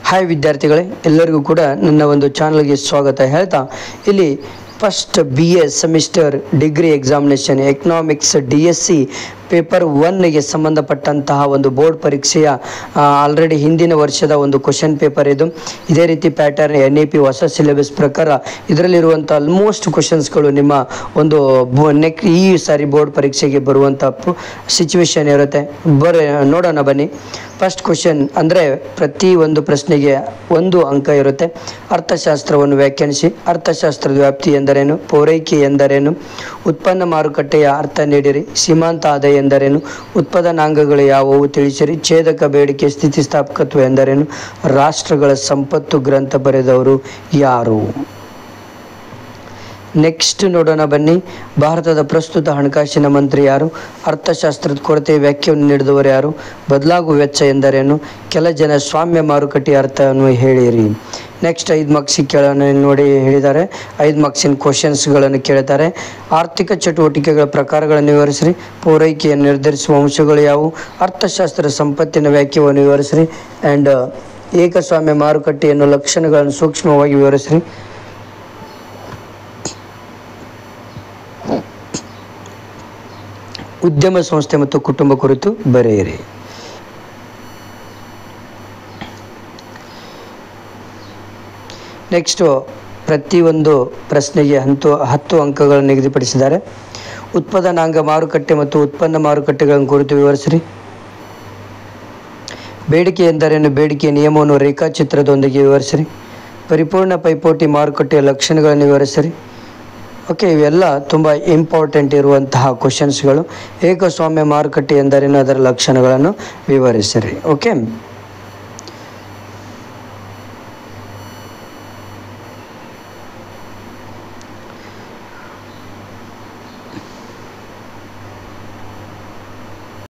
Hi ವಿದ್ಯಾರ್ಥಿಗಳೇ, ಎಲ್ಲರಿಗೂ ಕೂಡ ನನ್ನ ಒಂದು ಚಾನಲ್ಗೆ ಸ್ವಾಗತ ಹೇಳ್ತಾ, ಇಲ್ಲಿ first BA semester degree examination economics DSC paper 1ಗೆ ಸಂಬಂಧಪಟ್ಟಂತಹ ಒಂದು ಬೋರ್ಡ್ ಪರೀಕ್ಷೆಯ ಆಲ್ರೆಡಿ ಹಿಂದಿನ ವರ್ಷದ ಒಂದು ಕ್ವಶನ್ ಪೇಪರ್ ಇದು. ಇದೇ ರೀತಿ ಪ್ಯಾಟರ್ನ್ NEP ಹೊಸ ಸಿಲೆಬಸ್ ಪ್ರಕಾರ ಇದರಲ್ಲಿರುವಂಥ ಆಲ್ಮೋಸ್ಟ್ ಕ್ವಶನ್ಸ್ಗಳು ನಿಮ್ಮ ಒಂದು ಈ ಸಾರಿ ಬೋರ್ಡ್ ಪರೀಕ್ಷೆಗೆ ಬರುವಂಥ ಸಿಚುವೇಶನ್ ಇರುತ್ತೆ. ನೋಡೋಣ ಬನ್ನಿ. ಫಸ್ಟ್ ಕ್ವಶನ್ ಅಂದರೆ ಪ್ರತಿ ಒಂದು ಪ್ರಶ್ನೆಗೆ 1 ಅಂಕ ಇರುತ್ತೆ. ಅರ್ಥಶಾಸ್ತ್ರವನ್ನು ವ್ಯಾಖ್ಯಾನಿಸಿ. ಅರ್ಥಶಾಸ್ತ್ರದ ವ್ಯಾಪ್ತಿ ಎಂದರೇನು? ಪೂರೈಕೆ ಎಂದರೇನು? ಉತ್ಪನ್ನ ಮಾರುಕಟ್ಟೆಯ ಅರ್ಥ ನೀಡಿರಿ. ಸೀಮಾಂತ ಆದಾಯ ಎಂದರೇನು? ಉತ್ಪಾದನಾಂಗಗಳು ಯಾವುವು ತಿಳಿಸಿರಿ. ಛೇದಕ ಬೇಡಿಕೆ ಸ್ಥಿತಿಸ್ಥಾಪಕತ್ವ ಎಂದರೇನು? ರಾಷ್ಟ್ರಗಳ ಸಂಪತ್ತು ಗ್ರಂಥ ಬರೆದವರು ಯಾರು? ನೆಕ್ಸ್ಟ್ ನೋಡೋಣ ಬನ್ನಿ. ಭಾರತದ ಪ್ರಸ್ತುತ ಹಣಕಾಸಿನ ಮಂತ್ರಿ ಯಾರು? ಅರ್ಥಶಾಸ್ತ್ರದ ಕೊರತೆಯ ವ್ಯಾಖ್ಯೆಯನ್ನು ನೀಡಿದವರು ಯಾರು? ಬದಲಾಗುವ ವೆಚ್ಚ ಎಂದರೇನು? ಕೆಲ ಜನ ಸ್ವಾಮ್ಯ ಮಾರುಕಟ್ಟೆಯ ಅರ್ಥವನ್ನು ಹೇಳಿರಿ. ನೆಕ್ಸ್ಟ್ 5 ಮಾರ್ಕ್ಸಿಗೆ ಕೇಳೋಣ. ನೋಡಿ ಹೇಳಿದ್ದಾರೆ 5 ಮಾರ್ಕ್ಸಿನ ಕ್ವಶನ್ಸ್ಗಳನ್ನು ಕೇಳ್ತಾರೆ. ಆರ್ಥಿಕ ಚಟುವಟಿಕೆಗಳ ಪ್ರಕಾರಗಳನ್ನು ವಿವರಿಸ್ರಿ. ಪೂರೈಕೆಯನ್ನು ನಿರ್ಧರಿಸುವ ಅಂಶಗಳು ಯಾವುವು? ಅರ್ಥಶಾಸ್ತ್ರ ಸಂಪತ್ತಿನ ವ್ಯಾಖ್ಯೆಯನ್ನು ವಿವರಿಸ್ರಿ. ಆ್ಯಂಡ್ ಏಕಸ್ವಾಮ್ಯ ಮಾರುಕಟ್ಟೆಯನ್ನು ಲಕ್ಷಣಗಳನ್ನು ಸೂಕ್ಷ್ಮವಾಗಿ ವಿವರಿಸ್ರಿ. ಉದ್ಯಮ ಸಂಸ್ಥೆ ಮತ್ತು ಕುಟುಂಬ ಕುರಿತು ಬರೆಯಿರಿ. ನೆಕ್ಸ್ಟು ಪ್ರತಿಯೊಂದು ಪ್ರಶ್ನೆಗೆ 10 ಅಂಕಗಳನ್ನು ನಿಗದಿಪಡಿಸಿದ್ದಾರೆ. ಉತ್ಪಾದನಾಂಗ ಮಾರುಕಟ್ಟೆ ಮತ್ತು ಉತ್ಪನ್ನ ಮಾರುಕಟ್ಟೆಗಳನ್ನು ಕುರಿತು ವಿವರಿಸಿರಿ. ಬೇಡಿಕೆ ಎಂದರೇನು? ಬೇಡಿಕೆಯ ನಿಯಮವನ್ನು ರೇಖಾಚಿತ್ರದೊಂದಿಗೆ ವಿವರಿಸಿರಿ. ಪರಿಪೂರ್ಣ ಪೈಪೋಟಿ ಮಾರುಕಟ್ಟೆಯ ಲಕ್ಷಣಗಳನ್ನು ವಿವರಿಸಿರಿ. ಓಕೆ, ಇವೆಲ್ಲ ತುಂಬ ಇಂಪಾರ್ಟೆಂಟ್ ಇರುವಂತಹ ಕ್ವಶನ್ಸ್ಗಳು. ಏಕಸ್ವಾಮ್ಯ ಮಾರುಕಟ್ಟೆ ಎಂದರೇನು? ಅದರ ಲಕ್ಷಣಗಳನ್ನು ವಿವರಿಸಿರಿ. ಓಕೆ.